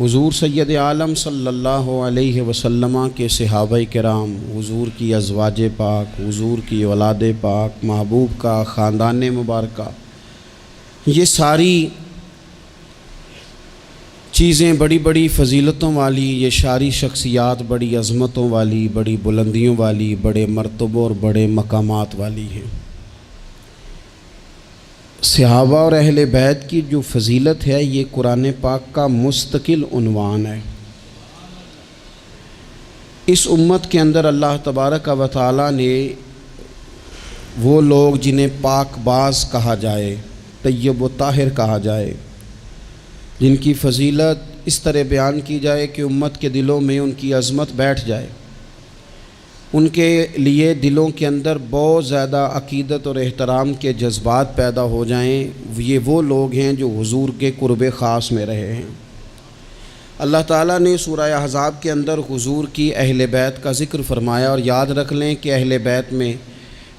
حضور سید عالم صلی اللہ علیہ وسلم کے صحابہ کرام، حضور کی ازواج پاک، حضور کی اولاد پاک، محبوب کا خاندان مبارکہ، یہ ساری چیزیں بڑی بڑی فضیلتوں والی، یہ ساری شخصیات بڑی عظمتوں والی، بڑی بلندیوں والی، بڑے مرتبوں اور بڑے مقامات والی ہیں۔ صحابہ اور اہل بیت کی جو فضیلت ہے یہ قرآن پاک کا مستقل عنوان ہے۔ اس امت کے اندر اللہ تبارک و تعالی نے وہ لوگ جنہیں پاک باز کہا جائے، طیب و طاہر کہا جائے، جن کی فضیلت اس طرح بیان کی جائے کہ امت کے دلوں میں ان کی عظمت بیٹھ جائے، ان کے لیے دلوں کے اندر بہت زیادہ عقیدت اور احترام کے جذبات پیدا ہو جائیں، یہ وہ لوگ ہیں جو حضور کے قرب خاص میں رہے ہیں۔ اللہ تعالیٰ نے سورہ احزاب کے اندر حضور کی اہل بیت کا ذکر فرمایا، اور یاد رکھ لیں کہ اہل بیت میں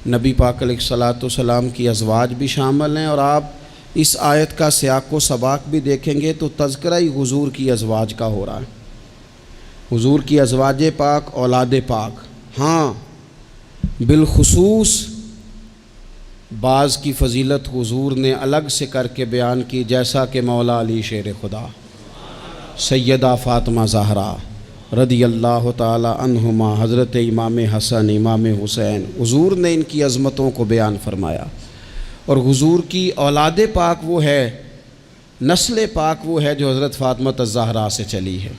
نبی پاک علیہ الصلاۃ والسلام کی ازواج بھی شامل ہیں، اور آپ اس آیت کا سیاق و سباق بھی دیکھیں گے تو تذکرہ ہی حضور کی ازواج کا ہو رہا ہے۔ حضور کی ازواج پاک، اولاد پاک، ہاں بالخصوص بعض کی فضیلت حضور نے الگ سے کر کے بیان کی، جیسا کہ مولا علی شیر خدا، سیدہ فاطمہ زہرا رضی اللہ تعالی عنہما، حضرت امام حسن، امام حسین، حضور نے ان کی عظمتوں کو بیان فرمایا۔ اور حضور کی اولاد پاک وہ ہے، نسل پاک وہ ہے جو حضرت فاطمہ الزہرا سے چلی ہے۔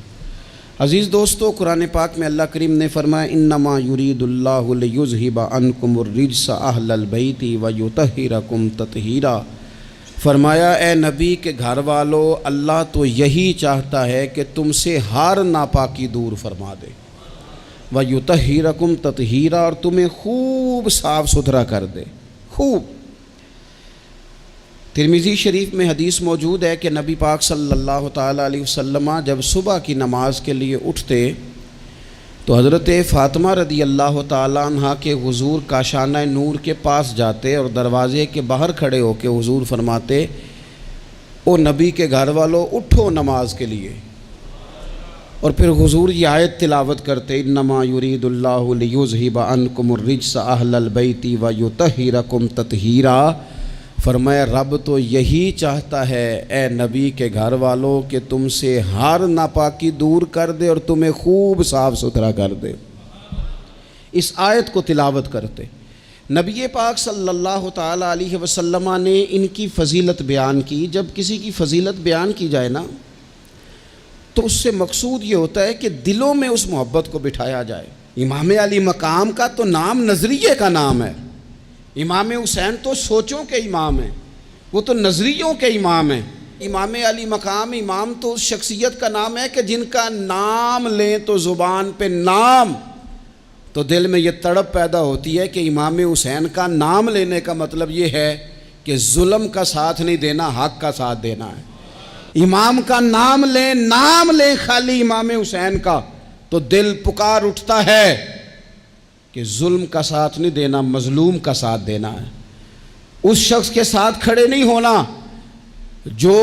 عزیز دوستو، قرآن پاک میں اللہ کریم نے فرمایا انما یرید اللہ لیذہب عنکم الرجس اہل البیت ویطہرکم تطہیرا، فرمایا اے نبی کے گھر والو، اللہ تو یہی چاہتا ہے کہ تم سے ہر ناپاکی دور فرما دے، ویطہرکم تطہیرا، اور تمہیں خوب صاف ستھرا کر دے، خوب۔ ترمذی شریف میں حدیث موجود ہے کہ نبی پاک صلی اللہ تعالیٰ علیہ وسلم جب صبح کی نماز کے لیے اٹھتے تو حضرت فاطمہ رضی اللہ تعالیٰ عنہ کے حضور کاشانہ نور کے پاس جاتے اور دروازے کے باہر کھڑے ہو کے حضور فرماتے، او نبی کے گھر والوں اٹھو نماز کے لیے، اور پھر حضور یہ آیت تلاوت کرتے انما یرید اللہ لیذہب عنکم الرجس اہل البیت ویطہرکم تطہیرا، فرمایا رب تو یہی چاہتا ہے اے نبی کے گھر والوں کہ تم سے ہر ناپاکی دور کر دے اور تمہیں خوب صاف ستھرا کر دے۔ اس آیت کو تلاوت کرتے نبی پاک صلی اللہ تعالیٰ علیہ وسلم نے ان کی فضیلت بیان کی۔ جب کسی کی فضیلت بیان کی جائے نا تو اس سے مقصود یہ ہوتا ہے کہ دلوں میں اس محبت کو بٹھایا جائے۔ امام علی مقام کا تو نام نظریے کا نام ہے، امام حسین تو سوچوں کے امام ہیں، وہ تو نظریوں کے امام ہیں۔ امام علی مقام، امام تو اس شخصیت کا نام ہے کہ جن کا نام لیں تو زبان پہ نام، تو دل میں یہ تڑپ پیدا ہوتی ہے کہ امام حسین کا نام لینے کا مطلب یہ ہے کہ ظلم کا ساتھ نہیں دینا، حق کا ساتھ دینا ہے۔ امام کا نام لیں خالی امام حسین کا، تو دل پکار اٹھتا ہے کہ ظلم کا ساتھ نہیں دینا، مظلوم کا ساتھ دینا ہے۔ اس شخص کے ساتھ کھڑے نہیں ہونا جو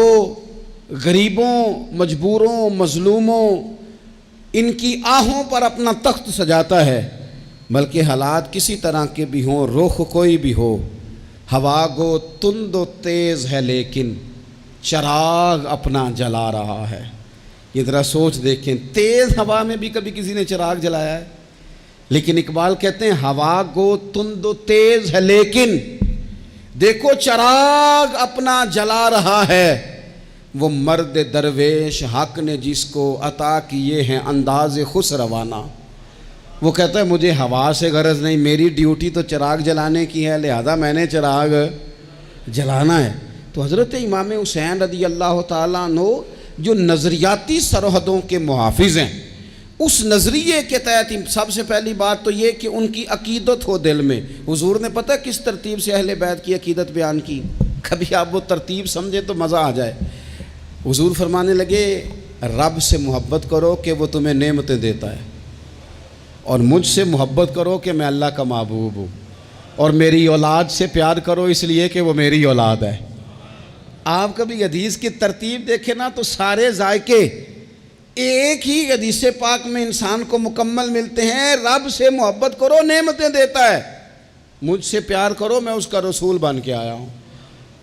غریبوں، مجبوروں، مظلوموں، ان کی آہوں پر اپنا تخت سجاتا ہے، بلکہ حالات کسی طرح کے بھی ہوں، رخ کوئی بھی ہو، ہوا گو تند و تیز ہے لیکن چراغ اپنا جلا رہا ہے۔ یہ ذرا سوچ دیکھیں، تیز ہوا میں بھی کبھی کسی نے چراغ جلایا ہے؟ لیکن اقبال کہتے ہیں ہوا گو تند و تیز ہے لیکن دیکھو چراغ اپنا جلا رہا ہے، وہ مرد درویش حق نے جس کو عطا کیے ہیں انداز خسروانہ۔ وہ کہتا ہے مجھے ہوا سے غرض نہیں، میری ڈیوٹی تو چراغ جلانے کی ہے، لہذا میں نے چراغ جلانا ہے۔ تو حضرت امام حسین رضی اللہ تعالیٰ عنہ جو نظریاتی سرحدوں کے محافظ ہیں، اس نظریے کے تحت سب سے پہلی بات تو یہ کہ ان کی عقیدت ہو دل میں۔ حضور نے پتہ کس ترتیب سے اہل بیت کی عقیدت بیان کی؟ کبھی آپ وہ ترتیب سمجھے تو مزہ آ جائے۔ حضور فرمانے لگے رب سے محبت کرو کہ وہ تمہیں نعمتیں دیتا ہے، اور مجھ سے محبت کرو کہ میں اللہ کا محبوب ہوں، اور میری اولاد سے پیار کرو اس لیے کہ وہ میری اولاد ہے۔ آپ کبھی حدیث کی ترتیب دیکھیں نا تو سارے ذائقے ایک ہی حدیث پاک میں انسان کو مکمل ملتے ہیں، رب سے محبت کرو نعمتیں دیتا ہے، مجھ سے پیار کرو میں اس کا رسول بن کے آیا ہوں،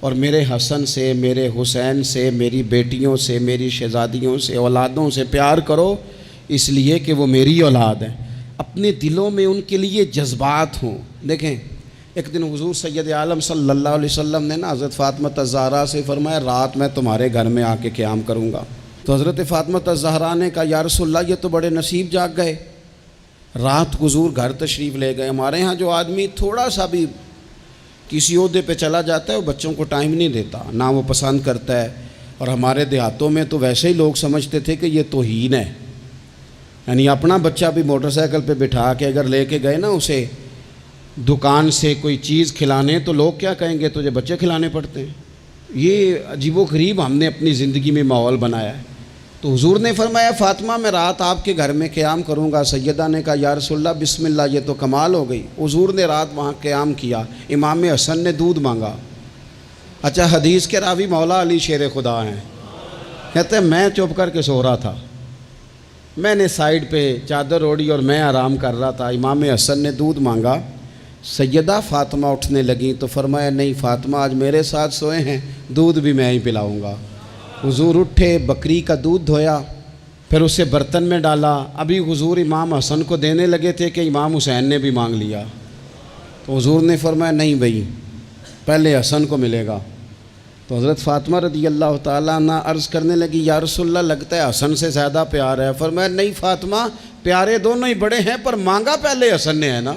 اور میرے حسن سے، میرے حسین سے، میری بیٹیوں سے، میری شہزادیوں سے، اولادوں سے پیار کرو اس لیے کہ وہ میری اولاد ہیں، اپنے دلوں میں ان کے لیے جذبات ہوں۔ دیکھیں ایک دن حضور سید عالم صلی اللہ علیہ وسلم نے حضرت فاطمہ الزہرا سے فرمایا رات میں تمہارے گھر میں آ کے قیام کروں گا، تو حضرت فاطمہ الزہرا نے کہا یا رسول اللہ یہ تو بڑے نصیب جاگ گئے، رات حضور گھر تشریف لے گئے۔ ہمارے ہاں جو آدمی تھوڑا سا بھی کسی عہدے پہ چلا جاتا ہے وہ بچوں کو ٹائم نہیں دیتا، نہ وہ پسند کرتا ہے، اور ہمارے دیہاتوں میں تو ویسے ہی لوگ سمجھتے تھے کہ یہ توہین ہے، یعنی اپنا بچہ بھی موٹر سائیکل پہ بٹھا کے اگر لے کے گئے نا اسے دکان سے کوئی چیز کھلانے تو لوگ کیا کہیں گے تجھے بچے کھلانے پڑتے ہیں۔ یہ عجیب و غریب ہم نے اپنی زندگی میں ماحول بنایا ہے۔ تو حضور نے فرمایا فاطمہ میں رات آپ کے گھر میں قیام کروں گا۔ سیدہ نے کہا یا رسول اللہ بسم اللہ، یہ تو کمال ہو گئی۔ حضور نے رات وہاں قیام کیا، امام حسن نے دودھ مانگا۔ اچھا حدیث کے راوی مولا علی شیر خدا ہیں، کہتے ہیں میں چپ کر کے سو رہا تھا، میں نے سائیڈ پہ چادر اوڑھی اور میں آرام کر رہا تھا، امام حسن نے دودھ مانگا، سیدہ فاطمہ اٹھنے لگیں تو فرمایا نہیں فاطمہ آج میرے ساتھ سوئے ہیں، دودھ بھی میں ہی پلاؤں گا۔ حضور اٹھے، بکری کا دودھ دھویا، پھر اسے برتن میں ڈالا، ابھی حضور امام حسن کو دینے لگے تھے کہ امام حسین نے بھی مانگ لیا، تو حضور نے فرمایا نہیں بھائی پہلے حسن کو ملے گا۔ تو حضرت فاطمہ رضی اللہ تعالیٰ عنہ عرض کرنے لگی یا رسول اللہ لگتا ہے حسن سے زیادہ پیار ہے۔ فرمایا نہیں فاطمہ پیارے دونوں ہی بڑے ہیں، پر مانگا پہلے حسن نے ہے نا،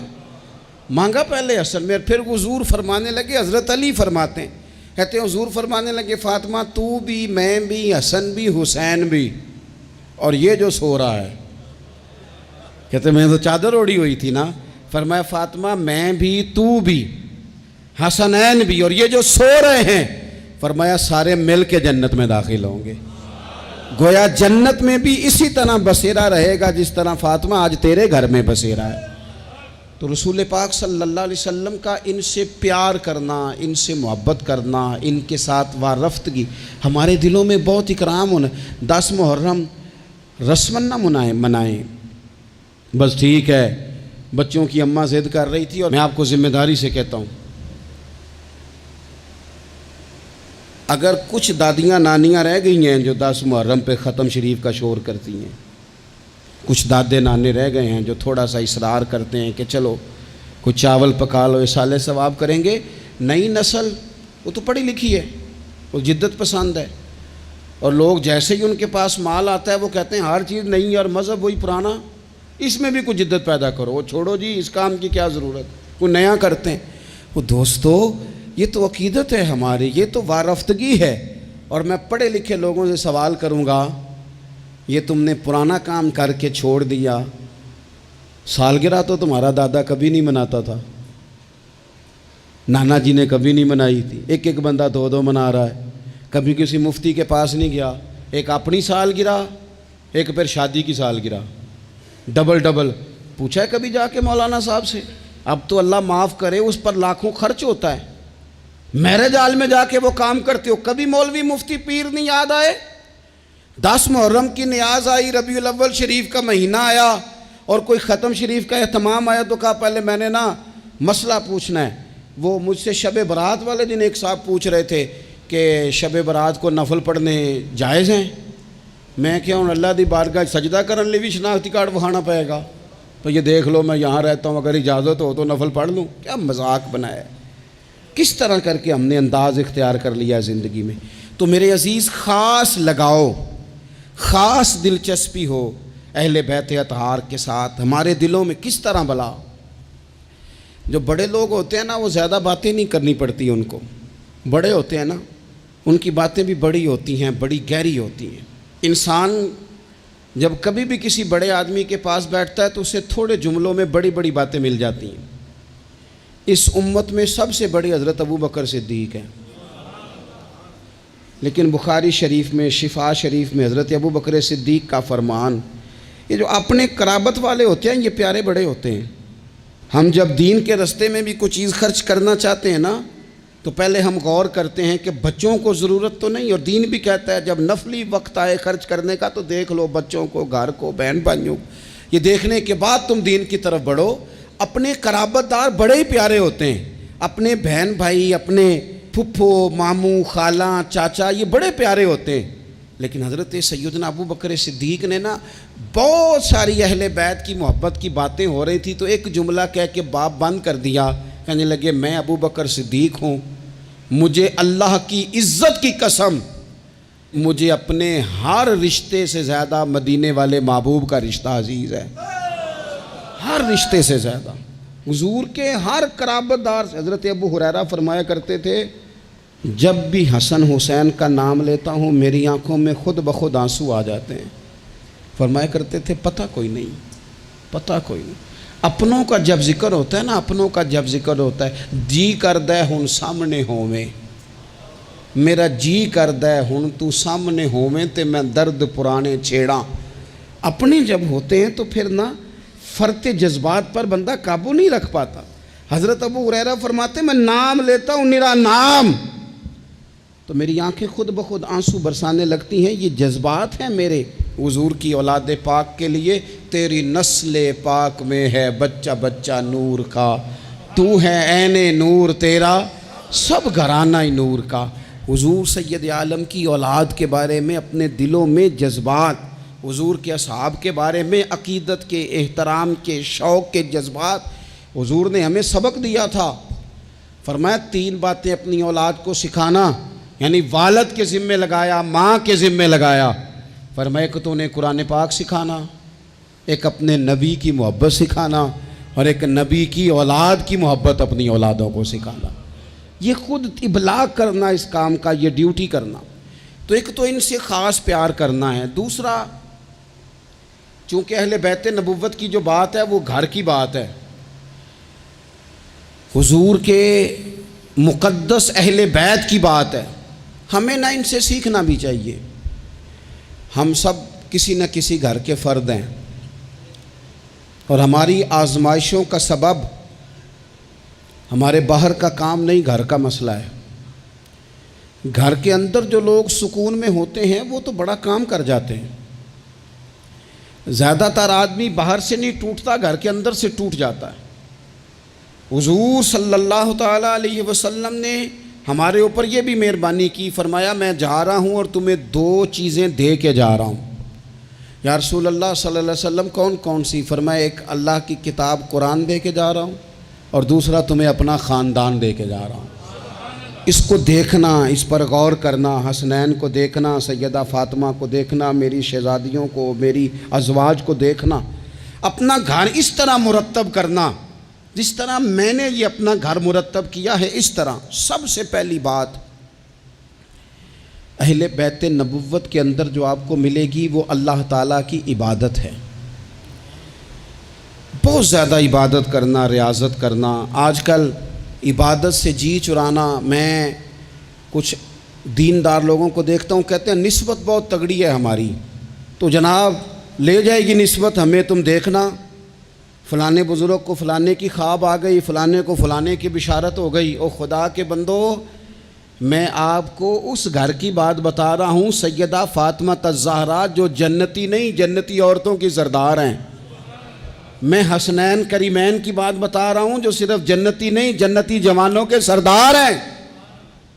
مانگا پہلے حسن میں۔ پھر حضور فرمانے لگے، حضرت علی فرماتے ہیں، کہتے ہیں حضور فرمانے لگے فاطمہ تو بھی، میں بھی، حسن بھی، حسین بھی، اور یہ جو سو رہا ہے، کہتے ہیں میں تو چادر اوڑھی ہوئی تھی نا۔ فرمایا فاطمہ میں بھی، تو بھی، حسنین بھی، اور یہ جو سو رہے ہیں، فرمایا سارے مل کے جنت میں داخل ہوں گے۔ گویا جنت میں بھی اسی طرح بسیرا رہے گا جس طرح فاطمہ آج تیرے گھر میں بسیرا ہے۔ تو رسول پاک صلی اللہ علیہ وسلم کا ان سے پیار کرنا، ان سے محبت کرنا، ان کے ساتھ وارفتگی ہمارے دلوں میں بہت اکرام ہونا۔ 10 محرم رسماً نہ منائیں، بس ٹھیک ہے بچوں کی اماں ضد کر رہی تھی، اور میں آپ کو ذمہ داری سے کہتا ہوں اگر کچھ دادیاں نانیاں رہ گئی ہیں جو 10 محرم پہ ختم شریف کا شور کرتی ہیں، کچھ دادے نانے رہ گئے ہیں جو تھوڑا سا اصرار کرتے ہیں کہ چلو کچھ چاول پکا لو اصالے ثواب کریں گے، نئی نسل وہ تو پڑھی لکھی ہے، وہ جدت پسند ہے، اور لوگ جیسے ہی ان کے پاس مال آتا ہے وہ کہتے ہیں ہر چیز نئی اور مذہب وہی پرانا، اس میں بھی کچھ جدت پیدا کرو، وہ چھوڑو جی اس کام کی کیا ضرورت، کوئی نیا کرتے ہیں۔ وہ دوستو یہ تو عقیدت ہے ہماری، یہ تو وارفتگی ہے۔ اور میں پڑھے لکھے لوگوں سے سوال کروں گا یہ تم نے پرانا کام کر کے چھوڑ دیا، سالگرہ تو تمہارا دادا کبھی نہیں مناتا تھا، نانا جی نے کبھی نہیں منائی تھی، ایک ایک بندہ 2 منا رہا ہے، کبھی کسی مفتی کے پاس نہیں گیا، ایک اپنی سالگرہ ایک پھر شادی کی سالگرہ، ڈبل پوچھا ہے کبھی جا کے مولانا صاحب سے؟ اب تو اللہ معاف کرے اس پر لاکھوں خرچ ہوتا ہے، میرج ہال میں جا کے وہ کام کرتے ہو، کبھی مولوی مفتی پیر نہیں یاد آئے؟ 10 محرم کی نیاز آئی، ربیع الاول شریف کا مہینہ آیا اور کوئی ختم شریف کا اہتمام آیا تو کہا پہلے میں نے نا مسئلہ پوچھنا ہے۔ وہ مجھ سے شب برات والے دن ایک صاحب پوچھ رہے تھے کہ شب برات کو نفل پڑھنے جائز ہیں؟ میں کیا ہوں اللہ دی بارگاہ سجدہ کرنے لی بھی شناختی کارڈ بکھانا پائے گا؟ تو یہ دیکھ لو میں یہاں رہتا ہوں، اگر اجازت ہو تو نفل پڑھ لوں۔ کیا مذاق بنایا ہے، کس طرح کر کے ہم نے انداز اختیار کر لیا زندگی میں۔ تو میرے عزیز خاص لگاؤ، خاص دلچسپی ہو اہل بیت اطہار کے ساتھ، ہمارے دلوں میں کس طرح بلا۔ جو بڑے لوگ ہوتے ہیں نا وہ زیادہ باتیں نہیں کرنی پڑتی ان کو، بڑے ہوتے ہیں نا ان کی باتیں بھی بڑی ہوتی ہیں، بڑی گہری ہوتی ہیں۔ انسان جب کبھی بھی کسی بڑے آدمی کے پاس بیٹھتا ہے تو اسے تھوڑے جملوں میں بڑی بڑی باتیں مل جاتی ہیں۔ اس امت میں سب سے بڑی حضرت ابو بکر صدیق ہیں، لیکن بخاری شریف میں، شفا شریف میں حضرت ابو بکر صدیق کا فرمان، یہ جو اپنے قرابت والے ہوتے ہیں یہ پیارے بڑے ہوتے ہیں۔ ہم جب دین کے رستے میں بھی کوئی چیز خرچ کرنا چاہتے ہیں نا تو پہلے ہم غور کرتے ہیں کہ بچوں کو ضرورت تو نہیں، اور دین بھی کہتا ہے جب نفلی وقت آئے خرچ کرنے کا تو دیکھ لو بچوں کو، گھر کو، بہن بھائیوں کو، یہ دیکھنے کے بعد تم دین کی طرف بڑھو۔ اپنے قرابت دار بڑے ہی پیارے ہوتے ہیں، اپنے بہن بھائی، اپنے پھپھو، ماموں، خالہ، چاچا، یہ بڑے پیارے ہوتے ہیں، لیکن حضرت سیدنا ابو بکر صدیق نے نا بہت ساری اہل بیت کی محبت کی باتیں ہو رہی تھی تو ایک جملہ کہہ کے باپ بند کر دیا، کہنے لگے میں ابو بکر صدیق ہوں، مجھے اللہ کی عزت کی قسم، مجھے اپنے ہر رشتے سے زیادہ مدینے والے محبوب کا رشتہ عزیز ہے، ہر رشتے سے زیادہ، حضور کے ہر قرابت دار سے۔ حضرت ابو ہریرہ فرمایا کرتے تھے جب بھی حسن حسین کا نام لیتا ہوں میری آنکھوں میں خود بخود آنسو آ جاتے ہیں۔ فرمایا کرتے تھے پتہ کوئی نہیں، پتہ کوئی نہیں، اپنوں کا جب ذکر ہوتا ہے نا، اپنوں کا جب ذکر ہوتا ہے، جی کردہ ہن سامنے ہوویں، میرا جی کردہ ہن تو سامنے ہوویں تے میں درد پرانے چھیڑاں۔ اپنے جب ہوتے ہیں تو پھر نا فرط جذبات پر بندہ قابو نہیں رکھ پاتا۔ حضرت ابو ہریرہ فرماتے میں نام لیتا ہوں میرا نام تو میری آنکھیں خود بخود آنسو برسانے لگتی ہیں، یہ جذبات ہیں میرے حضور کی اولاد پاک کے لیے۔ تیری نسل پاک میں ہے بچہ بچہ نور کا، تو ہے عین نور تیرا سب گھرانہ نور کا۔ حضور سید عالم کی اولاد کے بارے میں اپنے دلوں میں جذبات، حضور کے اصحاب کے بارے میں عقیدت کے، احترام کے، شوق کے جذبات، حضور نے ہمیں سبق دیا تھا۔ فرمایا 3 باتیں اپنی اولاد کو سکھانا، یعنی والد کے ذمہ لگایا، ماں کے ذمہ لگایا۔ فرمایا کہ تو انہیں قرآن پاک سکھانا، ایک اپنے نبی کی محبت سکھانا، اور ایک نبی کی اولاد کی محبت اپنی اولادوں کو سکھانا۔ یہ خود ابلاغ کرنا اس کام کا، یہ ڈیوٹی کرنا۔ تو ایک تو ان سے خاص پیار کرنا ہے، دوسرا چونکہ اہل بیت نبوت کی جو بات ہے وہ گھر کی بات ہے، حضور کے مقدس اہل بیت کی بات ہے، ہمیں نہ ان سے سیکھنا بھی چاہیے۔ ہم سب کسی نہ کسی گھر کے فرد ہیں، اور ہماری آزمائشوں کا سبب ہمارے باہر کا کام نہیں، گھر کا مسئلہ ہے۔ گھر کے اندر جو لوگ سکون میں ہوتے ہیں وہ تو بڑا کام کر جاتے ہیں۔ زیادہ تر آدمی باہر سے نہیں ٹوٹتا، گھر کے اندر سے ٹوٹ جاتا ہے۔ حضور صلی اللہ تعالیٰ علیہ وسلم نے ہمارے اوپر یہ بھی مہربانی کی، فرمایا میں جا رہا ہوں اور تمہیں 2 چیزیں دے کے جا رہا ہوں۔ یا رسول اللہ صلی اللہ علیہ وسلم کون کون سی؟ فرمایا ایک اللہ کی کتاب قرآن دے کے جا رہا ہوں، اور دوسرا تمہیں اپنا خاندان دے کے جا رہا ہوں۔ اس کو دیکھنا، اس پر غور کرنا، حسنین کو دیکھنا، سیدہ فاطمہ کو دیکھنا، میری شہزادیوں کو، میری ازواج کو دیکھنا، اپنا گھر اس طرح مرتب کرنا جس طرح میں نے یہ اپنا گھر مرتب کیا ہے، اس طرح۔ سب سے پہلی بات اہل بیت نبوت کے اندر جو آپ کو ملے گی وہ اللہ تعالیٰ کی عبادت ہے، بہت زیادہ عبادت کرنا، ریاضت کرنا۔ آج کل عبادت سے جی چرانا، میں کچھ دیندار لوگوں کو دیکھتا ہوں کہتے ہیں نسبت بہت تگڑی ہے ہماری، تو جناب لے جائے گی نسبت ہمیں، تم دیکھنا فلانے بزرگ کو فلانے کی خواب آ گئی، فلانے کو فلانے کی بشارت ہو گئی۔ او خدا کے بندو، میں آپ کو اس گھر کی بات بتا رہا ہوں، سیدہ فاطمہ الزہرا جو جنتی نہیں، جنتی عورتوں کی سردار ہیں۔ میں حسنین کریمین کی بات بتا رہا ہوں جو صرف جنتی نہیں، جنتی جوانوں کے سردار ہیں،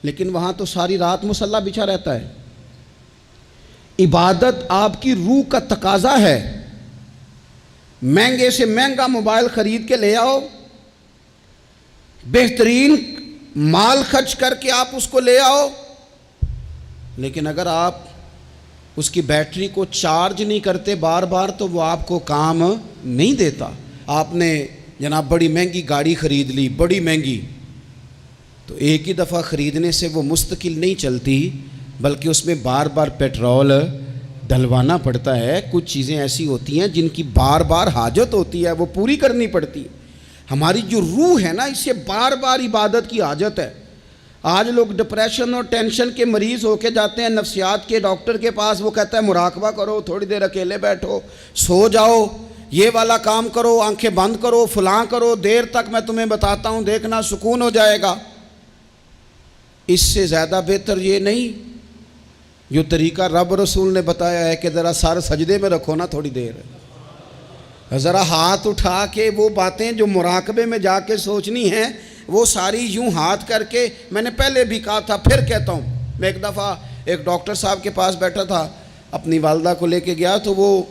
لیکن وہاں تو ساری رات مصلی بچھا رہتا ہے۔ عبادت آپ کی روح کا تقاضا ہے۔ مہنگے سے مہنگا موبائل خرید کے لے آؤ، بہترین مال خرچ کر کے آپ اس کو لے آؤ، لیکن اگر آپ اس کی بیٹری کو چارج نہیں کرتے بار بار تو وہ آپ کو کام نہیں دیتا۔ آپ نے جناب بڑی مہنگی گاڑی خرید لی، بڑی مہنگی، تو ایک ہی دفعہ خریدنے سے وہ مستقل نہیں چلتی، بلکہ اس میں بار بار پیٹرول ڈلوانا پڑتا ہے۔ کچھ چیزیں ایسی ہوتی ہیں جن کی بار بار حاجت ہوتی ہے، وہ پوری کرنی پڑتی ہے۔ ہماری جو روح ہے نا، اسے بار بار عبادت کی حاجت ہے۔ آج لوگ ڈپریشن اور ٹینشن کے مریض ہو کے جاتے ہیں نفسیات کے ڈاکٹر کے پاس، وہ کہتا ہے مراقبہ کرو، تھوڑی دیر اکیلے بیٹھو، سو جاؤ، یہ والا کام کرو، آنکھیں بند کرو، فلاں کرو، دیر تک میں تمہیں بتاتا ہوں، دیکھنا سکون ہو جائے گا۔ اس سے زیادہ بہتر یہ نہیں جو طریقہ رب رسول نے بتایا ہے کہ ذرا سر سجدے میں رکھو نا تھوڑی دیر، ذرا ہاتھ اٹھا کے وہ باتیں جو مراقبے میں جا کے سوچنی ہیں وہ ساری یوں ہاتھ کر کے، میں نے پہلے بھی کہا تھا پھر کہتا ہوں، میں ایک دفعہ ایک ڈاکٹر صاحب کے پاس بیٹھا تھا، اپنی والدہ کو لے کے گیا تو وہ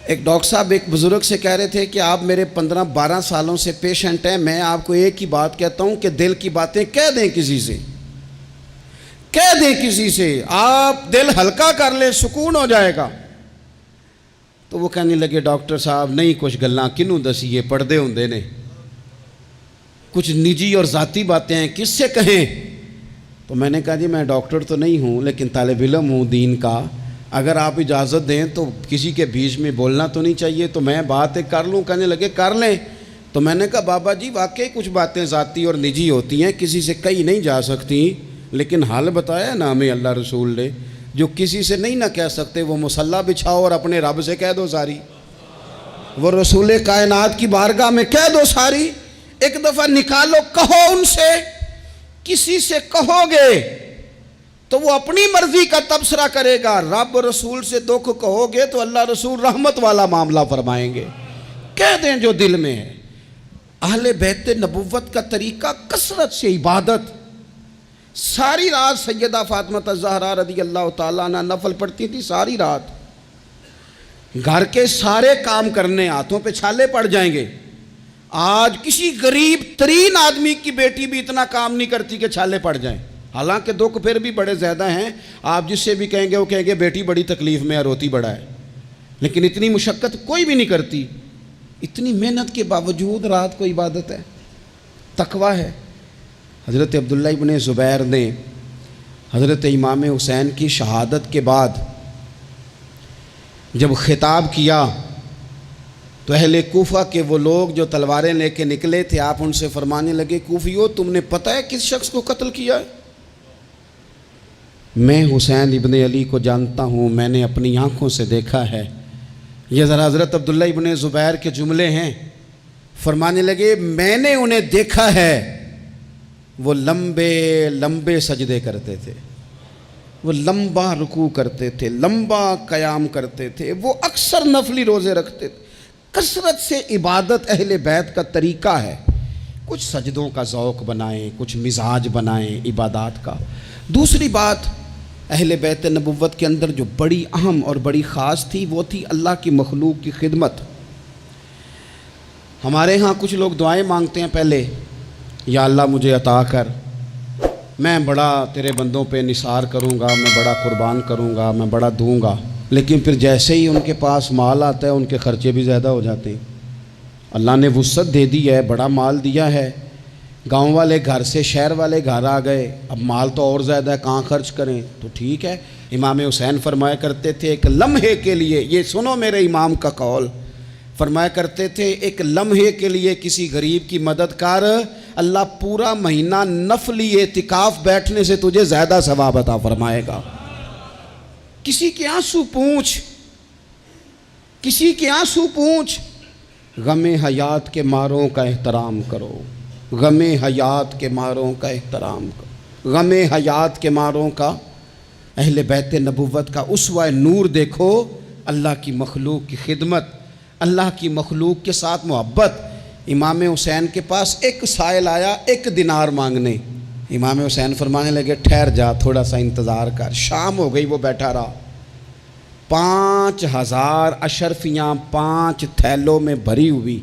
ایک ڈاکٹر صاحب ایک بزرگ سے کہہ رہے تھے کہ آپ میرے 15-12 سالوں سے پیشنٹ ہیں، میں آپ کو ایک ہی بات کہتا ہوں کہ دل کی باتیں کہہ دیں کسی سے، کہہ دیں کسی سے، آپ دل ہلکا کر لیں، سکون ہو جائے گا۔ تو وہ کہنے لگے ڈاکٹر صاحب نہیں کچھ گلاں کنوں دسیے، پردے ہوندے نے، کچھ نجی اور ذاتی باتیں ہیں کس سے کہیں؟ تو میں نے کہا جی میں ڈاکٹر تو نہیں ہوں لیکن طالب علم ہوں دین کا، اگر آپ اجازت دیں تو کسی کے بیچ میں بولنا تو نہیں چاہیے، تو میں بات ایک کر لوں؟ کہنے لگے کر لیں۔ تو میں نے کہا بابا جی واقعی کچھ باتیں ذاتی اور نجی ہوتی ہیں، کسی سے کہی نہیں جا سکتی، لیکن حل بتایا نا ہمیں اللہ رسول نے، جو کسی سے نہیں نہ کہہ سکتے وہ مصلی بچھاؤ اور اپنے رب سے کہہ دو ساری، وہ رسول کائنات کی بارگاہ میں کہہ دو ساری، ایک دفعہ نکالو، کہو ان سے، کسی سے کہو گے تو وہ اپنی مرضی کا تبصرہ کرے گا، رب رسول سے دکھ کہو گے تو اللہ رسول رحمت والا معاملہ فرمائیں گے، کہہ دیں جو دل میں ہے۔ اہل بیت نبوت کا طریقہ کثرت سے عبادت، ساری رات سیدہ فاطمہ الزہرا رضی اللہ تعالیٰ عنہ نفل پڑھتی تھی، ساری رات، گھر کے سارے کام کرنے، ہاتھوں پہ چھالے پڑ جائیں گے۔ آج کسی غریب ترین آدمی کی بیٹی بھی اتنا کام نہیں کرتی کہ چھالے پڑ جائیں، حالانکہ دکھ پھر بھی بڑے زیادہ ہیں، آپ جس سے بھی کہیں گے وہ کہیں گے بیٹی بڑی تکلیف میں ہے، روتی بڑا ہے، لیکن اتنی مشقت کوئی بھی نہیں کرتی، اتنی محنت کے باوجود رات کو عبادت ہے، تقویٰ ہے۔ حضرت عبداللہ ابن زبیر نے حضرت امام حسین کی شہادت کے بعد جب خطاب کیا تو اہل کوفہ کے وہ لوگ جو تلواریں لے کے نکلے تھے، آپ ان سے فرمانے لگے کوفیو تم نے پتہ ہے کس شخص کو قتل کیا ہے؟ میں حسین ابن علی کو جانتا ہوں، میں نے اپنی آنکھوں سے دیکھا ہے۔ یہ ذرا حضرت عبداللہ ابن زبیر کے جملے ہیں، فرمانے لگے میں نے انہیں دیکھا ہے، وہ لمبے لمبے سجدے کرتے تھے، وہ لمبا رکوع کرتے تھے، لمبا قیام کرتے تھے، وہ اکثر نفلی روزے رکھتے تھے، کثرت سے عبادت اہل بیت کا طریقہ ہے۔ کچھ سجدوں کا ذوق بنائیں، کچھ مزاج بنائیں عبادات کا۔ دوسری بات اہل بیت نبوت کے اندر جو بڑی اہم اور بڑی خاص تھی وہ تھی اللہ کی مخلوق کی خدمت۔ ہمارے ہاں کچھ لوگ دعائیں مانگتے ہیں پہلے، یا اللہ مجھے عطا کر، میں بڑا تیرے بندوں پہ نثار کروں گا، میں بڑا قربان کروں گا، میں بڑا دوں گا، لیکن پھر جیسے ہی ان کے پاس مال آتا ہے ان کے خرچے بھی زیادہ ہو جاتے ہیں۔ اللہ نے وسعت دے دی ہے، بڑا مال دیا ہے، گاؤں والے گھر سے شہر والے گھر آ گئے، اب مال تو اور زیادہ ہے، کہاں خرچ کریں؟ تو ٹھیک ہے، امام حسین فرمایا کرتے تھے ایک لمحے کے لیے، یہ سنو میرے امام کا قول، فرمایا کرتے تھے ایک لمحے کے لیے کسی غریب کی مدد کر، اللہ پورا مہینہ نفلی اعتکاف بیٹھنے سے تجھے زیادہ ثواب عطا فرمائے گا۔ کسی کے آنسو پوچھ، کسی کے آنسو پوچھ، غم حیات کے ماروں کا احترام کرو، غم حیات کے ماروں کا احترام کرو، غم حیات کے ماروں کا۔ اہل بیت نبوت کا اسوہ نور دیکھو، اللہ کی مخلوق کی خدمت، اللہ کی مخلوق کے ساتھ محبت۔ امام حسین کے پاس ایک سائل آیا 1 دینار مانگنے، امام حسین فرمانے لگے ٹھہر جا، تھوڑا سا انتظار کر۔ شام ہو گئی، وہ بیٹھا رہا، 5000 اشرفیاں 5 تھیلوں میں بھری ہوئی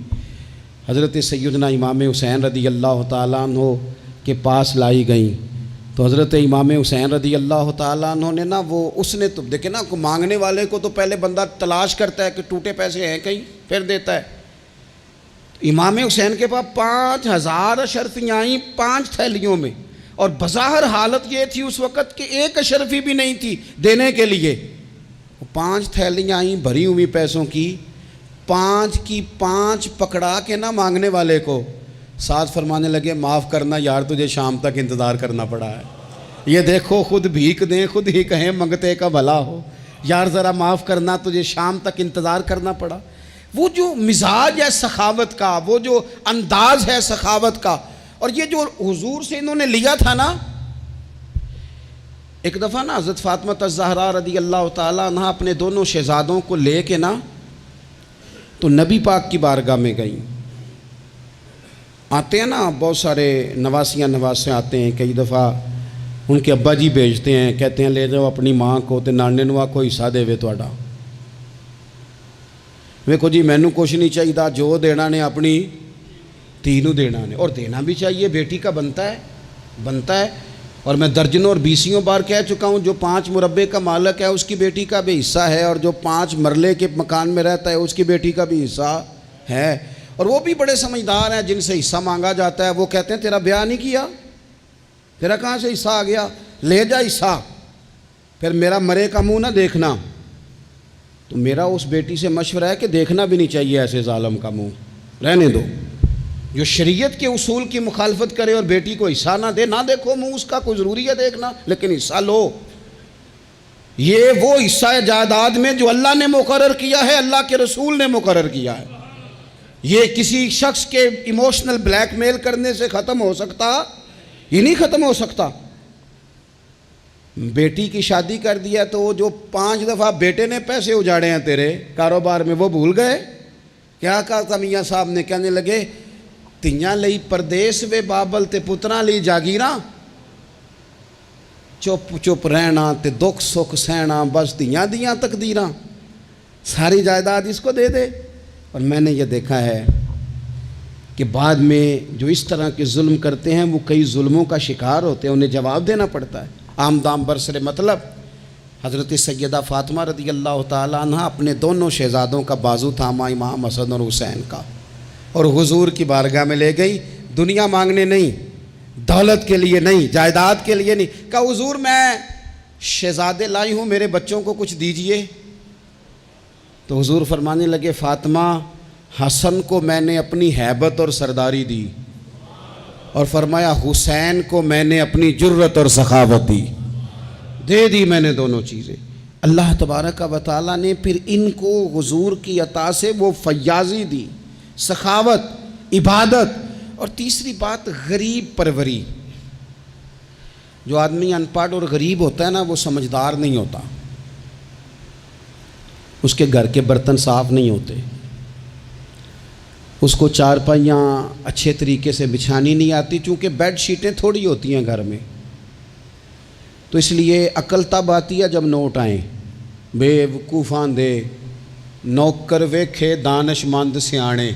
حضرت سیدنا امام حسین رضی اللہ تعالیٰ عنہ کے پاس لائی گئیں۔ تو حضرت امام حسین رضی اللہ تعالیٰ عنہ نے نا وہ اس نے تو دیکھے نا، مانگنے والے کو تو پہلے بندہ تلاش کرتا ہے کہ ٹوٹے پیسے ہیں کہیں، پھر دیتا ہے۔ امام حسین کے پاس 5000 اشرفیاں آئیں 5 تھیلیوں میں، اور بظاہر حالت یہ تھی اس وقت کہ 1 اشرفی بھی نہیں تھی دینے کے لیے۔ 5 تھیلیاں آئیں بھری ہوئی پیسوں کی، 5 کی 5 پکڑا کے نہ مانگنے والے کو، ساتھ فرمانے لگے معاف کرنا یار، تجھے شام تک انتظار کرنا پڑا ہے، یہ دیکھو خود بھیک دیں خود ہی کہیں منگتے کا بھلا ہو، یار ذرا معاف کرنا، تجھے شام تک انتظار کرنا پڑا۔ وہ جو مزاج ہے سخاوت کا، وہ جو انداز ہے سخاوت کا، اور یہ جو حضور سے انہوں نے لیا تھا نا، ایک دفعہ نا حضرت فاطمہ الزہرا رضی اللہ تعالیٰ عنہ اپنے دونوں شہزادوں کو لے کے نا تو نبی پاک کی بارگاہ میں گئیں. آتے ہیں نا بہت سارے نواسے آتے ہیں. کئی دفعہ ان کے ابا جی بھیجتے ہیں, کہتے ہیں لے جاؤ اپنی ماں کو تے نانے نوا کو حصہ دے وے تہاڈا. ویکھو جی مینوں کچھ نہیں چاہیے, جو دینا نے اپنی دھی نوں دینا نے, اور دینا بھی چاہیے, بیٹی کا بنتا ہے. اور میں درجنوں اور بیسیوں بار کہہ چکا ہوں, جو 5 مربے کا مالک ہے اس کی بیٹی کا بھی حصہ ہے, اور جو 5 مرلے کے مکان میں رہتا ہے اس کی بیٹی کا بھی حصہ ہے. اور وہ بھی بڑے سمجھدار ہیں, جن سے حصہ مانگا جاتا ہے وہ کہتے ہیں تیرا بیاہ نہیں کیا, تیرا کہاں سے حصہ آ گیا, لے جا حصہ, پھر میرا مرے کا منہ نہ دیکھنا. تو میرا اس بیٹی سے مشورہ ہے کہ دیکھنا بھی نہیں چاہیے ایسے ظالم کا منہ, رہنے دو. جو شریعت کے اصول کی مخالفت کرے اور بیٹی کو حصہ نہ دے, نہ دیکھو منہ اس کا, کوئی ضروری ہے دیکھنا, لیکن حصہ لو. یہ وہ حصہ ہے جائیداد میں جو اللہ نے مقرر کیا ہے, اللہ کے رسول نے مقرر کیا ہے. یہ کسی شخص کے ایموشنل بلیک میل کرنے سے ختم ہو سکتا, یہ نہیں ختم ہو سکتا. بیٹی کی شادی کر دیا تو جو 5 دفعہ بیٹے نے پیسے اجاڑے ہیں تیرے کاروبار میں وہ بھول گئے. کیا کہا تھا میاں صاحب نے, کہنے لگے تیاں لئی پردیس وے بابل تے پتراں لئی جاگیراں, چپ چپ رہنا تے دکھ سکھ سہنا, بس تیاں دیاں تقدیراں, ساری جائیداد اس کو دے دے. اور میں نے یہ دیکھا ہے کہ بعد میں جو اس طرح کے ظلم کرتے ہیں وہ کئی ظلموں کا شکار ہوتے ہیں, انہیں جواب دینا پڑتا ہے. آمدام برسر مطلب حضرت سیدہ فاطمہ رضی اللہ تعالیٰ عنہ اپنے دونوں شہزادوں کا بازو تھاما, امام حسن اور حسین کا, اور حضور کی بارگاہ میں لے گئی. دنیا مانگنے نہیں, دولت کے لیے نہیں, جائیداد کے لیے نہیں. کہا حضور میں شہزادے لائی ہوں, میرے بچوں کو کچھ دیجئے. تو حضور فرمانے لگے فاطمہ, حسن کو میں نے اپنی ہیبت اور سرداری دی, اور فرمایا حسین کو میں نے اپنی جرت اور سخاوت دی, دے دی میں نے دونوں چیزیں. اللہ تبارک و تعالیٰ نے پھر ان کو حضور کی عطا سے وہ فیاضی دی, سخاوت, عبادت. اور تیسری بات غریب پروری. جو آدمی ان پڑھ اور غریب ہوتا ہے نا وہ سمجھدار نہیں ہوتا, اس کے گھر کے برتن صاف نہیں ہوتے, اس کو چارپائیاں اچھے طریقے سے بچھانی نہیں آتی, چونکہ بیڈ شیٹیں تھوڑی ہوتی ہیں گھر میں. تو اس لیے عقل تب آتی ہے جب نوٹ آئیں. بے وقوفاں دے نوکر ویکھے دانش مند سیانے.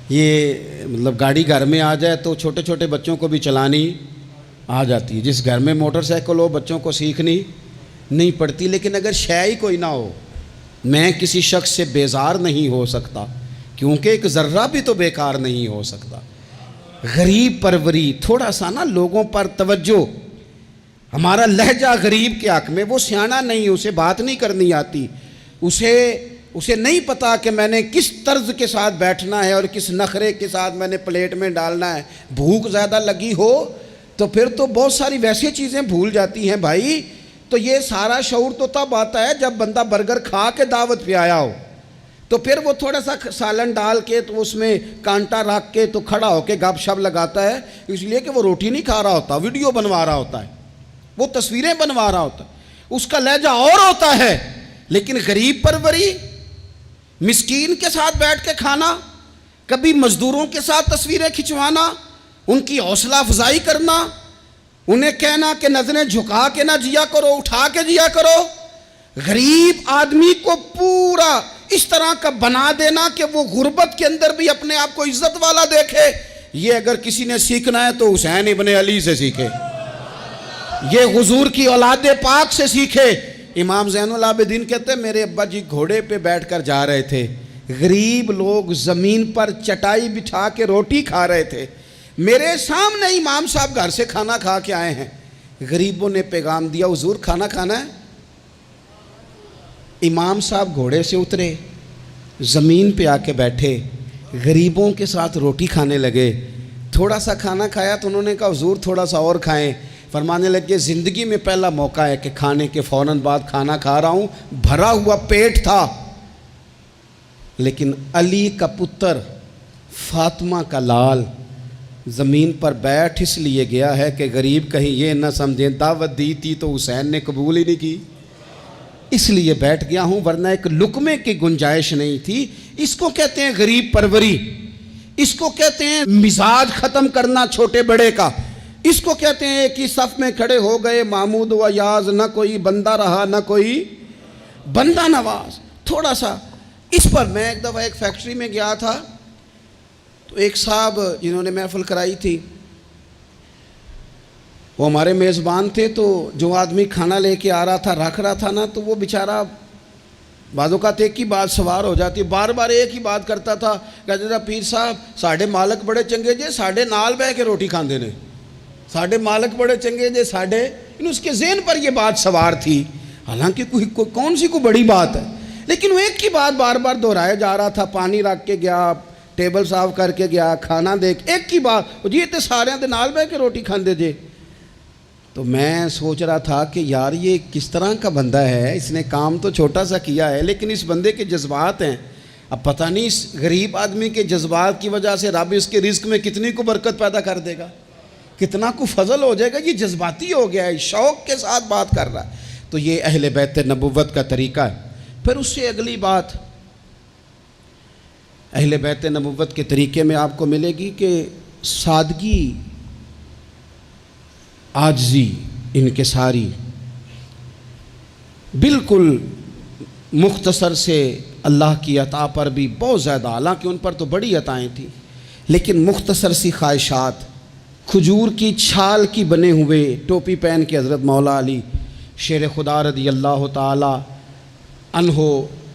یہ مطلب گاڑی گھر میں آ جائے تو چھوٹے چھوٹے بچوں کو بھی چلانی آ جاتی ہے. جس گھر میں موٹر سائیکل ہو بچوں کو سیکھنی نہیں پڑتی. لیکن اگر شے ہی کوئی نہ ہو, میں کسی شخص سے بیزار نہیں ہو سکتا, کیونکہ ایک ذرہ بھی تو بیکار نہیں ہو سکتا. غریب پروری, تھوڑا سا نا لوگوں پر توجہ. ہمارا لہجہ غریب کے حق میں, وہ سیانا نہیں, اسے بات نہیں کرنی آتی, اسے نہیں پتا کہ میں نے کس طرز کے ساتھ بیٹھنا ہے اور کس نخرے کے ساتھ میں نے پلیٹ میں ڈالنا ہے. بھوک زیادہ لگی ہو تو پھر تو بہت ساری ویسی چیزیں بھول جاتی ہیں بھائی. تو یہ سارا شعور تو تب آتا ہے جب بندہ برگر کھا کے دعوت پہ آیا ہو, تو پھر وہ تھوڑا سا سالن ڈال کے تو اس میں کانٹا رکھ کے تو کھڑا ہو کے گپ شپ لگاتا ہے, اس لیے کہ وہ روٹی نہیں کھا رہا ہوتا, ویڈیو بنوا رہا ہوتا ہے, وہ تصویریں بنوا رہا ہوتا ہے, اس کا لہجہ اور ہوتا ہے. لیکن غریب پروری, مسکین کے ساتھ بیٹھ کے کھانا, کبھی مزدوروں کے ساتھ تصویریں کھنچوانا, ان کی حوصلہ افزائی کرنا, انہیں کہنا کہ نظریں جھکا کے نہ جیا کرو, اٹھا کے جیا کرو. غریب آدمی کو پورا اس طرح کا بنا دینا کہ وہ غربت کے اندر بھی اپنے آپ کو عزت والا دیکھے. یہ اگر کسی نے سیکھنا ہے تو حسین ابن علی سے سیکھے, یہ حضور کی اولاد پاک سے سیکھے. امام زین العابدین کہتے ہیں میرے ابا جی گھوڑے پہ بیٹھ کر جا رہے تھے, غریب لوگ زمین پر چٹائی بچھا کے روٹی کھا رہے تھے, میرے سامنے امام صاحب گھر سے کھانا کھا کے آئے ہیں. غریبوں نے پیغام دیا حضور کھانا کھانا ہے. امام صاحب گھوڑے سے اترے, زمین پہ آ کے بیٹھے, غریبوں کے ساتھ روٹی کھانے لگے. تھوڑا سا کھانا کھایا تو انہوں نے کہا حضور تھوڑا سا اور کھائیں. فرمانے لگے زندگی میں پہلا موقع ہے کہ کھانے کے فوراً بعد کھانا کھا رہا ہوں, بھرا ہوا پیٹ تھا. لیکن علی کا پتر, فاطمہ کا لال, زمین پر بیٹھ اس لیے گیا ہے کہ غریب کہیں یہ نہ سمجھیں دعوت دی تھی تو حسین نے قبول ہی نہیں کی، اس لیے بیٹھ گیا ہوں، ورنہ ایک لقمے کی گنجائش نہیں تھی۔ اس کو کہتے ہیں غریب پروری، اس کو کہتے ہیں مزاج ختم کرنا چھوٹے بڑے کا، اس کو کہتے ہیں ایک ہی صف میں کھڑے ہو گئے محمود و ایاز، نہ کوئی بندہ رہا نہ کوئی بندہ نواز۔ تھوڑا سا اس پر میں ایک دفعہ ایک فیکٹری میں گیا تھا، تو ایک صاحب جنہوں نے محفل کرائی تھی وہ ہمارے میزبان تھے، تو جو آدمی کھانا لے کے آ رہا تھا رکھ رہا تھا نا، تو وہ بیچارہ بعض اوقات ایک ہی بات سوار ہو جاتی، بار بار ایک ہی بات کرتا تھا، کہتے تھا پیر صاحب ساڑھے مالک بڑے چنگے جے ساڑھے نال بہ کے روٹی کھاندے نے، ساڑھے مالک بڑے چنگے جے ساڑھے، اس کے ذہن پر یہ بات سوار تھی، حالانکہ کون سی کوئی بڑی بات ہے، لیکن وہ ایک ہی بات بار بار دہرایا جا رہا تھا۔ پانی رکھ کے گیا، ٹیبل صاف کر کے گیا، کھانا دیکھ، ایک ہی بات، جی تے سارے دے نال بہ کے روٹی کھاندے جے۔ تو میں سوچ رہا تھا کہ یار یہ کس طرح کا بندہ ہے، اس نے کام تو چھوٹا سا کیا ہے لیکن اس بندے کے جذبات ہیں، اب پتہ نہیں اس غریب آدمی کے جذبات کی وجہ سے رب اس کے رزق میں کتنی کو برکت پیدا کر دے گا، کتنا کو فضل ہو جائے گا۔ یہ جذباتی ہو گیا ہے، شوق کے ساتھ بات کر رہا ہے۔ تو یہ اہل بیت نبوت کا طریقہ ہے۔ پھر اس سے اگلی بات اہل بیت نبوت کے طریقے میں آپ کو ملے گی کہ سادگی، عاجزی، انکساری، بالکل مختصر سے اللہ کی عطا پر بھی بہت زیادہ، حالانکہ ان پر تو بڑی عطائیں تھیں، لیکن مختصر سی خواہشات، کھجور کی چھال کی بنے ہوئے ٹوپی پہن کے حضرت مولا علی شیر خدا رضی اللہ تعالی عنہ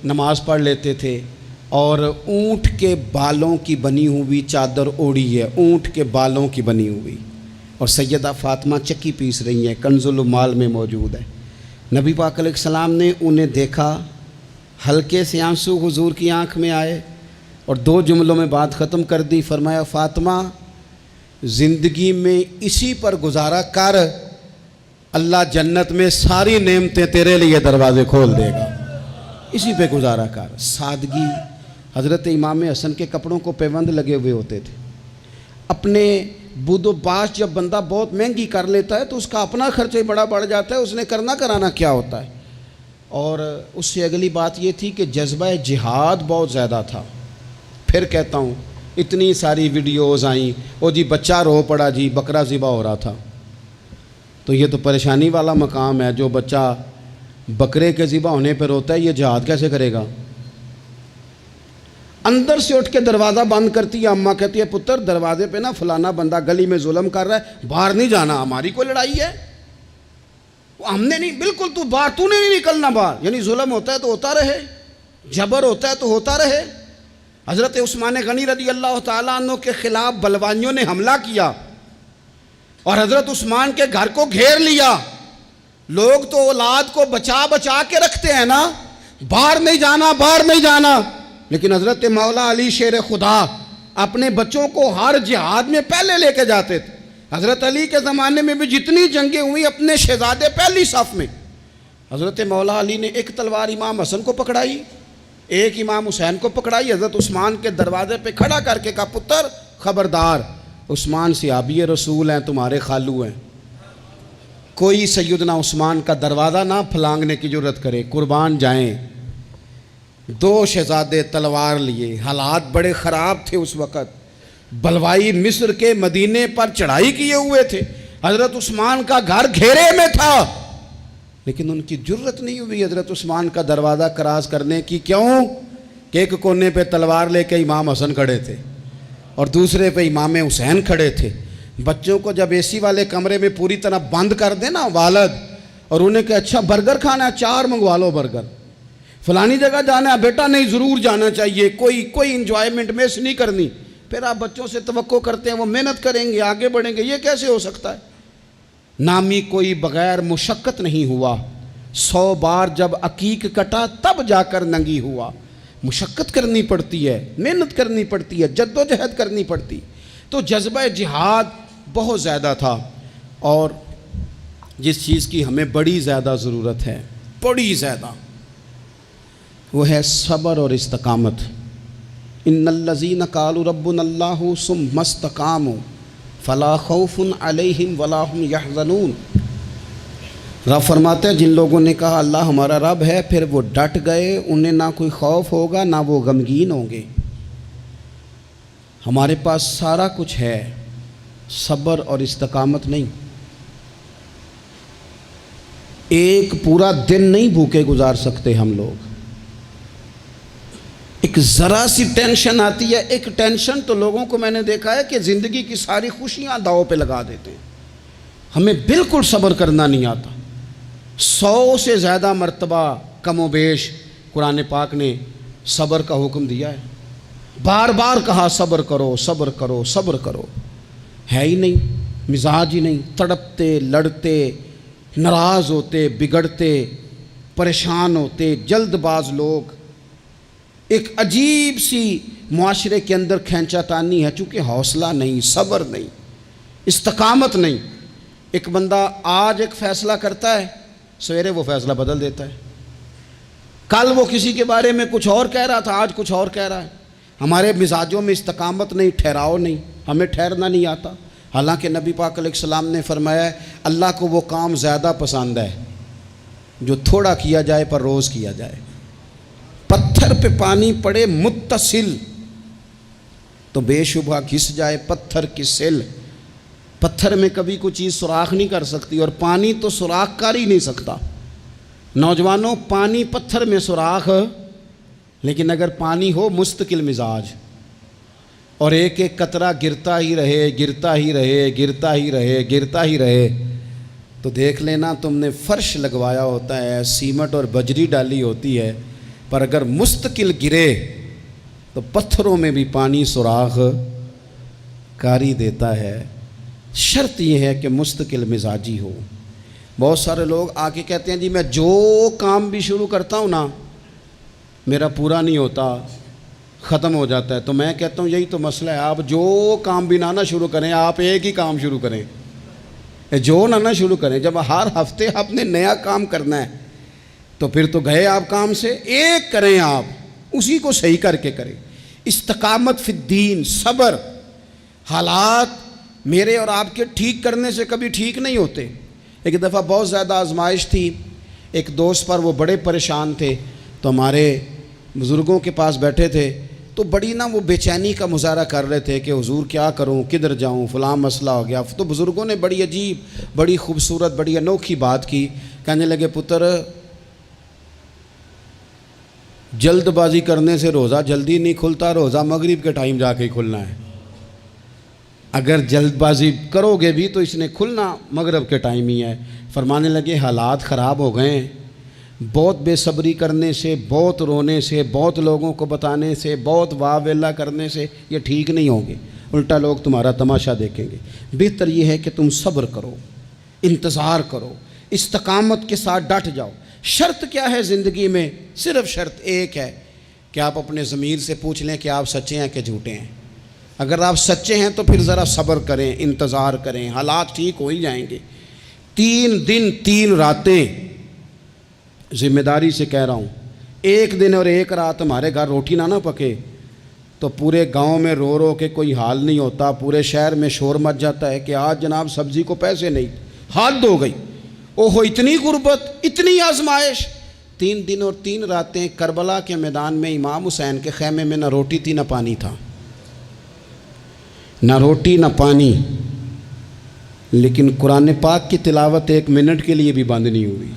نماز پڑھ لیتے تھے، اور اونٹ کے بالوں کی بنی ہوئی چادر اوڑھی ہے، اونٹ کے بالوں کی بنی ہوئی، اور سیدہ فاطمہ چکی پیس رہی ہیں، کنز المال میں موجود ہے۔ نبی پاک علیہ السلام نے انہیں دیکھا، ہلکے سے آنسو حضور کی آنکھ میں آئے اور 2 جملوں میں بات ختم کر دی، فرمایا فاطمہ زندگی میں اسی پر گزارا کر، اللہ جنت میں ساری نعمتیں تیرے لیے دروازے کھول دے گا، اسی پہ گزارا کر۔ سادگی، حضرت امام حسن کے کپڑوں کو پیوند لگے ہوئے ہوتے تھے، اپنے بود و باش جب بندہ بہت مہنگی کر لیتا ہے تو اس کا اپنا خرچہ ہی بڑا بڑھ جاتا ہے، اس نے کرنا کرانا کیا ہوتا ہے۔ اور اس سے اگلی بات یہ تھی کہ جذبہ جہاد بہت زیادہ تھا۔ پھر کہتا ہوں اتنی ساری ویڈیوز آئیں، او جی بچہ رو پڑا جی بکرا ذبح ہو رہا تھا، تو یہ تو پریشانی والا مقام ہے، جو بچہ بکرے کے ذبح ہونے پہ روتا ہے یہ جہاد کیسے کرے گا؟ اندر سے اٹھ کے دروازہ بند کرتی ہے اماں، کہتی ہے پتر دروازے پہ نا فلانا بندہ گلی میں ظلم کر رہا ہے، باہر نہیں جانا، ہماری کوئی لڑائی ہے، ہم نے نہیں، بالکل تو باہر، تو نے نہیں نکلنا باہر، یعنی ظلم ہوتا ہے تو ہوتا رہے، جبر ہوتا ہے تو ہوتا رہے۔ حضرت عثمان غنی رضی اللہ تعالیٰ عنہ کے خلاف بلوانیوں نے حملہ کیا اور حضرت عثمان کے گھر کو گھیر لیا۔ لوگ تو اولاد کو بچا بچا کے رکھتے ہیں نا، باہر نہیں جانا باہر نہیں جانا، لیکن حضرت مولا علی شیر خدا اپنے بچوں کو ہر جہاد میں پہلے لے کے جاتے تھے۔ حضرت علی کے زمانے میں بھی جتنی جنگیں ہوئی اپنے شہزادے پہلی صف میں، حضرت مولا علی نے ایک تلوار امام حسن کو پکڑائی، ایک امام حسین کو پکڑائی، حضرت عثمان کے دروازے پہ کھڑا کر کے کہا پتر خبردار، عثمان صحابی رسول ہیں، تمہارے خالو ہیں، کوئی سیدنا عثمان کا دروازہ نہ پھلانگنے کی جرت کرے، قربان جائیں۔ 2 شہزادے تلوار لیے، حالات بڑے خراب تھے اس وقت، بلوائی مصر کے مدینے پر چڑھائی کیے ہوئے تھے، حضرت عثمان کا گھر گھیرے میں تھا، لیکن ان کی جرت نہیں ہوئی حضرت عثمان کا دروازہ کراس کرنے کی۔ کیوں؟ کہ ایک کونے پہ تلوار لے کے امام حسن کھڑے تھے اور دوسرے پہ امام حسین کھڑے تھے۔ بچوں کو جب اے سی والے کمرے میں پوری طرح بند کر دے نا والد، اور انہیں کہ اچھا برگر کھانا ہے 4 منگوا لو برگر، فلانی جگہ جانا ہے بیٹا نہیں ضرور جانا چاہیے، کوئی انجوائمنٹ مس نہیں کرنی، پھر آپ بچوں سے توقع کرتے ہیں وہ محنت کریں گے آگے بڑھیں گے، یہ کیسے ہو سکتا ہے؟ نامی کوئی بغیر مشقت نہیں ہوا، 100 بار جب عقیق کٹا تب جا کر ننگی ہوا۔ مشقت کرنی پڑتی ہے، محنت کرنی پڑتی ہے، جد و جہد کرنی پڑتی۔ تو جذبہ جہاد بہت زیادہ تھا، اور جس چیز کی ہمیں بڑی زیادہ ضرورت ہے، بڑی زیادہ، وہ ہے صبر اور استقامت۔ ان الذین قالوا ربنا اللہ ثم استقاموا فلا خوف علیہم ولا ہم یحزنون۔ رب فرماتے ہیں جن لوگوں نے کہا اللہ ہمارا رب ہے، پھر وہ ڈٹ گئے، انہیں نہ کوئی خوف ہوگا نہ وہ غمگین ہوں گے۔ ہمارے پاس سارا کچھ ہے، صبر اور استقامت نہیں۔ ایک پورا دن نہیں بھوکے گزار سکتے ہم لوگ۔ ایک ذرا سی ٹینشن آتی ہے، ایک ٹینشن تو لوگوں کو میں نے دیکھا ہے کہ زندگی کی ساری خوشیاں داؤ پہ لگا دیتے ہیں۔ ہمیں بالکل صبر کرنا نہیں آتا۔ 100 سے زیادہ مرتبہ کم و بیش قرآن پاک نے صبر کا حکم دیا ہے، بار بار کہا صبر کرو صبر کرو صبر کرو۔ ہے ہی نہیں، مزاج ہی نہیں، تڑپتے لڑتے ناراض ہوتے بگڑتے پریشان ہوتے جلد باز لوگ۔ ایک عجیب سی معاشرے کے اندر کھینچا تانی ہے، چونکہ حوصلہ نہیں، صبر نہیں، استقامت نہیں۔ ایک بندہ آج ایک فیصلہ کرتا ہے، سویرے وہ فیصلہ بدل دیتا ہے۔ کل وہ کسی کے بارے میں کچھ اور کہہ رہا تھا، آج کچھ اور کہہ رہا ہے۔ ہمارے مزاجوں میں استقامت نہیں، ٹھہراؤ نہیں، ہمیں ٹھہرنا نہیں آتا۔ حالانکہ نبی پاک علیہ السلام نے فرمایا ہے اللہ کو وہ کام زیادہ پسند ہے جو تھوڑا کیا جائے پر روز کیا جائے۔ پتھر پہ پانی پڑے متصل تو بے شبہ گھس جائے پتھر کی سل۔ پتھر میں کبھی کوئی چیز سوراخ نہیں کر سکتی، اور پانی تو سوراخ کر ہی نہیں سکتا۔ نوجوانوں، پانی پتھر میں سوراخ، لیکن اگر پانی ہو مستقل مزاج اور ایک ایک قطرہ گرتا ہی رہے گرتا ہی رہے گرتا ہی رہے گرتا ہی رہے، تو دیکھ لینا تم نے فرش لگوایا ہوتا ہے، سیمنٹ اور بجری ڈالی ہوتی ہے، پر اگر مستقل گرے تو پتھروں میں بھی پانی سوراخ کاری دیتا ہے۔ شرط یہ ہے کہ مستقل مزاجی ہو۔ بہت سارے لوگ آ کے کہتے ہیں جی میں جو کام بھی شروع کرتا ہوں نا میرا پورا نہیں ہوتا، ختم ہو جاتا ہے۔ تو میں کہتا ہوں یہی تو مسئلہ ہے، آپ جو کام بھی نہ شروع کریں، آپ ایک ہی کام شروع کریں، جو نہ شروع کریں۔ جب ہر ہفتے آپ نے نیا کام کرنا ہے تو پھر تو گئے آپ کام سے، ایک کریں آپ، اسی کو صحیح کر کے کریں۔ استقامت فی الدین، صبر۔ حالات میرے اور آپ کے ٹھیک کرنے سے کبھی ٹھیک نہیں ہوتے۔ ایک دفعہ بہت زیادہ آزمائش تھی، ایک دوست پر، وہ بڑے پریشان تھے، تو ہمارے بزرگوں کے پاس بیٹھے تھے، تو بڑی وہ بے چینی کا مظاہرہ کر رہے تھے کہ حضور کیا کروں، کدھر جاؤں، فلاں مسئلہ ہو گیا۔ تو بزرگوں نے بڑی عجیب، بڑی خوبصورت، بڑی انوکھی بات کی۔ کہنے لگے پتر، جلد بازی کرنے سے روزہ جلدی نہیں کھلتا، روزہ مغرب کے ٹائم جا کے ہی کھلنا ہے۔ اگر جلد بازی کرو گے بھی تو اس نے کھلنا مغرب کے ٹائم ہی ہے۔ فرمانے لگے حالات خراب ہو گئے ہیں، بہت بے صبری کرنے سے، بہت رونے سے، بہت لوگوں کو بتانے سے، بہت واہ ویلا کرنے سے یہ ٹھیک نہیں ہوں گے، الٹا لوگ تمہارا تماشا دیکھیں گے۔ بہتر یہ ہے کہ تم صبر کرو، انتظار کرو، استقامت کے ساتھ ڈٹ جاؤ۔ شرط کیا ہے زندگی میں؟ صرف شرط ایک ہے کہ آپ اپنے ضمیر سے پوچھ لیں کہ آپ سچے ہیں کہ جھوٹے ہیں۔ اگر آپ سچے ہیں تو پھر ذرا صبر کریں، انتظار کریں، حالات ٹھیک ہو ہی جائیں گے۔ 3 دن 3 راتیں، ذمہ داری سے کہہ رہا ہوں، 1 دن اور 1 رات ہمارے گھر روٹی نہ پکے تو پورے گاؤں میں رو رو کے کوئی حال نہیں ہوتا، پورے شہر میں شور مچ جاتا ہے کہ آج جناب سبزی کو پیسے نہیں، حد ہو گئی، اوہو اتنی غربت، اتنی آزمائش۔ 3 دن اور 3 راتیں کربلا کے میدان میں امام حسین کے خیمے میں نہ روٹی تھی نہ پانی تھا، نہ روٹی نہ پانی، لیکن قرآن پاک کی تلاوت 1 منٹ کے لیے بھی بند نہیں ہوئی،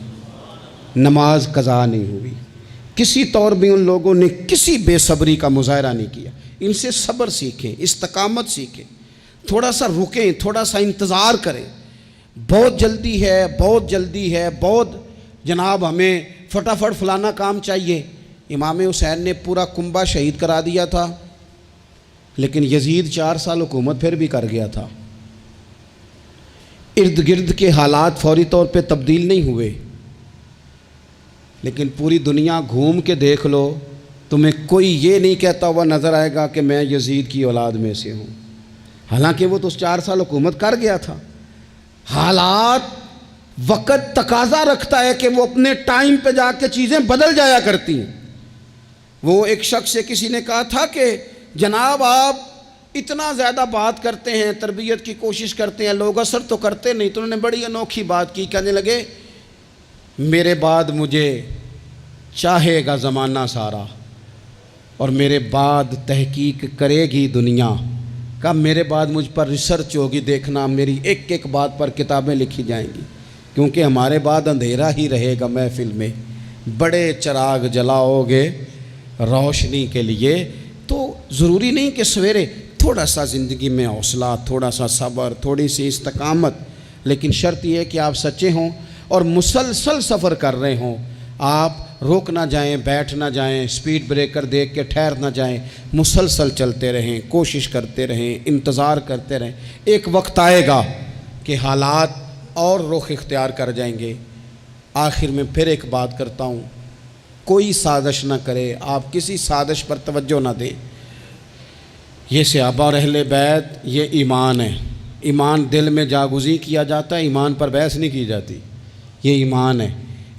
نماز قضا نہیں ہوئی۔ کسی طور بھی ان لوگوں نے کسی بے صبری کا مظاہرہ نہیں کیا۔ ان سے صبر سیکھیں، استقامت سیکھیں، تھوڑا سا رکیں، تھوڑا سا انتظار کریں۔ بہت جلدی ہے، بہت جلدی ہے، بہت جناب ہمیں فٹافٹ فلانا کام چاہیے۔ امام حسین نے پورا کنبہ شہید کرا دیا تھا، لیکن یزید 4 سال حکومت پھر بھی کر گیا تھا۔ ارد گرد کے حالات فوری طور پہ تبدیل نہیں ہوئے، لیکن پوری دنیا گھوم کے دیکھ لو، تمہیں کوئی یہ نہیں کہتا ہوا نظر آئے گا کہ میں یزید کی اولاد میں سے ہوں، حالانکہ وہ تو 4 سال حکومت کر گیا تھا۔ حالات، وقت تقاضا رکھتا ہے کہ وہ اپنے ٹائم پہ جا کے چیزیں بدل جایا کرتی ہیں۔ وہ ایک شخص سے کسی نے کہا تھا کہ جناب آپ اتنا زیادہ بات کرتے ہیں، تربیت کی کوشش کرتے ہیں، لوگ اثر تو کرتے نہیں۔ تو انہوں نے بڑی انوکھی بات کی، کہنے لگے میرے بعد مجھے چاہے گا زمانہ سارا اور میرے بعد تحقیق کرے گی دنیا، کہا میرے بعد مجھ پر ریسرچ ہوگی، دیکھنا میری ایک ایک بات پر کتابیں لکھی جائیں گی، کیونکہ ہمارے بعد اندھیرا ہی رہے گا محفل میں، بڑے چراغ جلاؤ گے روشنی کے لیے۔ تو ضروری نہیں کہ سویرے تھوڑا سا زندگی میں حوصلہ، تھوڑا سا صبر، تھوڑی سی استقامت، لیکن شرط یہ ہے کہ آپ سچے ہوں اور مسلسل سفر کر رہے ہوں، آپ روک نہ جائیں، بیٹھ نہ جائیں، سپیڈ بریکر دیکھ کے ٹھہر نہ جائیں، مسلسل چلتے رہیں، کوشش کرتے رہیں، انتظار کرتے رہیں۔ ایک وقت آئے گا کہ حالات اور رخ اختیار کر جائیں گے۔ آخر میں پھر ایک بات کرتا ہوں، کوئی سازش نہ کرے، آپ کسی سازش پر توجہ نہ دیں۔ یہ صحابہ اور اہل بیت یہ ایمان ہے، ایمان دل میں جاگزیں کیا جاتا ہے، ایمان پر بحث نہیں کی جاتی، یہ ایمان ہے۔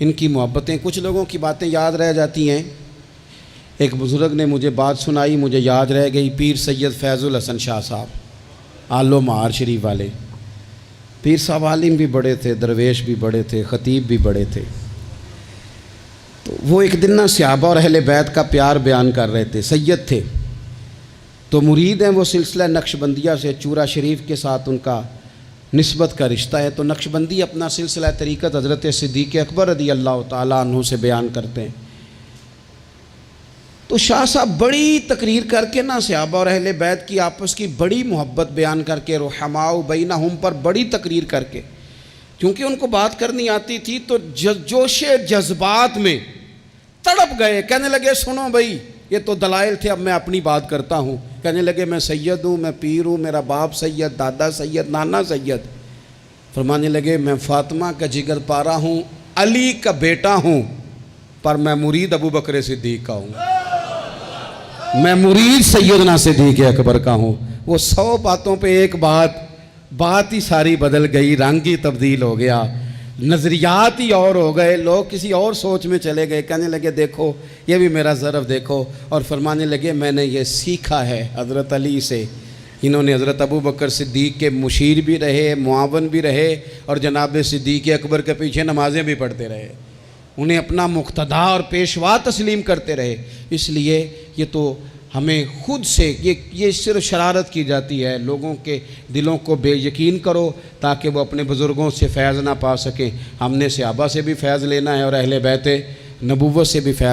ان کی محبتیں، کچھ لوگوں کی باتیں یاد رہ جاتی ہیں۔ ایک بزرگ نے مجھے بات سنائی، مجھے یاد رہ گئی، پیر سید فیض الحسن شاہ صاحب آل و مہار شریف والے۔ پیر صاحب عالم بھی بڑے تھے، درویش بھی بڑے تھے، خطیب بھی بڑے تھے۔ تو وہ ایک دن نہ صحابہ اور اہل بیت کا پیار بیان کر رہے تھے، سید تھے، تو مرید ہیں وہ سلسلہ نقشبندیہ سے، چورا شریف کے ساتھ ان کا نسبت کا رشتہ ہے۔ تو نقشبندی اپنا سلسلہ طریقت حضرت صدیق اکبر رضی اللہ تعالیٰ عنہ سے بیان کرتے ہیں۔ تو شاہ صاحب بڑی تقریر کر کے نا صحابہ اور اہل بیت کی آپس کی بڑی محبت بیان کر کے، رحماء بینہم پر بڑی تقریر کر کے، کیونکہ ان کو بات کرنی آتی تھی، تو جوش جذبات میں تڑپ گئے، کہنے لگے سنو بھائی، یہ تو دلائل تھے، اب میں اپنی بات کرتا ہوں۔ کہنے لگے میں سید ہوں، میں پیر ہوں، میرا باپ سید، دادا سید، نانا سید۔ فرمانے لگے میں فاطمہ کا جگر پارا ہوں، علی کا بیٹا ہوں، پر میں مرید ابو بکر صدیق کا ہوں، میں مرید سیدنا صدیق اکبر کا ہوں۔ وہ 100 باتوں پہ ایک بات ہی ساری بدل گئی، رنگ ہی تبدیل ہو گیا، نظریات ہی اور ہو گئے، لوگ کسی اور سوچ میں چلے گئے۔ کہنے لگے دیکھو یہ بھی میرا ظرف دیکھو، اور فرمانے لگے میں نے یہ سیکھا ہے حضرت علی سے، انہوں نے حضرت ابو بکر صدیق کے مشیر بھی رہے، معاون بھی رہے، اور جناب صدیق اکبر کے پیچھے نمازیں بھی پڑھتے رہے، انہیں اپنا مقتدا اور پیشوا تسلیم کرتے رہے۔ اس لیے یہ تو ہمیں خود سے یہ صرف شرارت کی جاتی ہے، لوگوں کے دلوں کو بے یقین کرو تاکہ وہ اپنے بزرگوں سے فیض نہ پا سکیں۔ ہم نے صحابہ سے بھی فیض لینا ہے اور اہل بیت نبوت سے بھی فیض